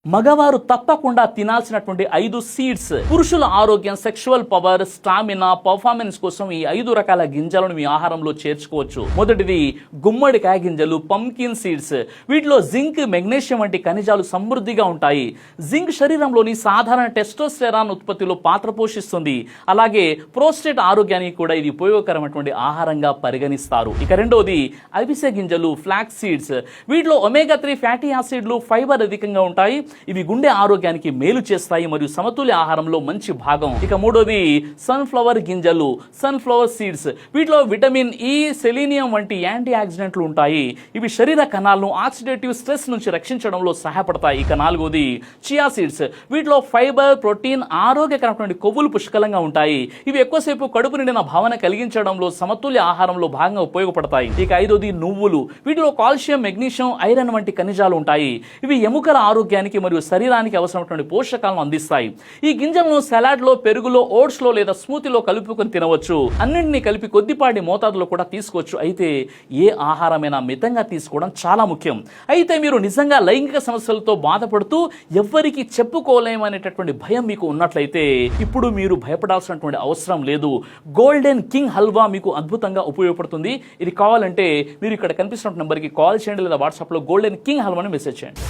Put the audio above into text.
మగవారు తప్పకుండా తినాల్సినటువంటి 5 సీడ్స్ పురుషుల ఆరోగ్యం, సెక్షువల్ పవర్, స్టామినా, పర్ఫార్మెన్స్ కోసం ఈ 5 రకాల గింజలను మీ ఆహారంలో చేర్చుకోవచ్చు. మొదటిది గుమ్మడికాయ గింజలు, పంకిన్ సీడ్స్. వీటిలో జింక్, మెగ్నీషియం వంటి ఖనిజాలు సమృద్ధిగా ఉంటాయి. జింక్ శరీరంలోని సాధారణ టెస్టోస్టెరాన్ ఉత్పత్తిలో పాత్ర పోషిస్తుంది. అలాగే ప్రోస్టేట్ ఆరోగ్యానికి కూడా ఇది ఉపయోగకరమైనటువంటి ఆహారంగా పరిగణిస్తారు. ఇక రెండోది అవిసె గింజలు, ఫ్లాక్స్ సీడ్స్. వీటిలో ఒమేగా 3 ఫ్యాటీ యాసిడ్లు, ఫైబర్ అధికంగా ఉంటాయి. ఇవి గుండె ఆరోగ్యానికి మేలు చేస్తాయి మరియు సమతుల్య ఆహారంలో మంచి భాగం. ఇక మూడోది సన్ఫ్లవర్ గింజలు, సన్ఫ్లవర్ సీడ్స్. వీటిలో విటమిన్ ఇ, సెలీనియం వంటి యాంటీ ఆక్సిడెంట్లు ఉంటాయి. ఇవి శరీర కణాలను ఆక్సిడేటివ్ స్ట్రెస్ నుంచి రక్షించడంలో సహాయపడతాయి. ఇక నాలుగోది చియా సీడ్స్. వీటిలో ఫైబర్, ప్రోటీన్, ఆరోగ్యకరమైనటువంటి కొవ్వులు పుష్కలంగా ఉంటాయి. ఇవి ఎక్కువసేపు కడుపు నిండిన భావన కలిగించడంలో, సమతుల్య ఆహారంలో భాగంగా ఉపయోగపడతాయి. ఇక ఐదోది నువ్వులు. వీటిలో కాల్షియం, మెగ్నీషియం, ఐరన్ వంటి ఖనిజాలు ఉంటాయి. ఇవి ఎముకల ఆరోగ్యానికి మరియు శరీరానికి అవసరమైనటువంటి పోషకాలను అందిస్తాయి. ఈ గింజలను సలాడ్లో, పెరుగులో, ఓట్స్లో లేదా స్మూతీలో కలుపుకొని తినవచ్చు. అన్నింటినీ కలిపి కొద్దిపాటి మోతాదులో కూడా తీసుకోవచ్చు. అయితే ఏ ఆహారమైనా మితంగా తీసుకోవడం చాలా ముఖ్యం. అయితే మీరు నిజంగా లైంగిక సమస్యలతో బాధపడుతూ ఎవ్వరికి చెప్పుకోలేమనేటటువంటి భయం మీకు ఉన్నట్లయితే ఇప్పుడు మీరు భయపడాల్సినటువంటి అవసరం లేదు. గోల్డెన్ కింగ్ హల్వా మీకు అద్భుతంగా ఉపయోగపడుతుంది. ఇది కావాలంటే మీరు ఇక్కడ కనిపిస్తున్న నెంబర్కి కాల్ చేయండి లేదా వాట్సాప్లో గోల్డెన్ కింగ్ హల్వాని మెసేజ్ చేయండి.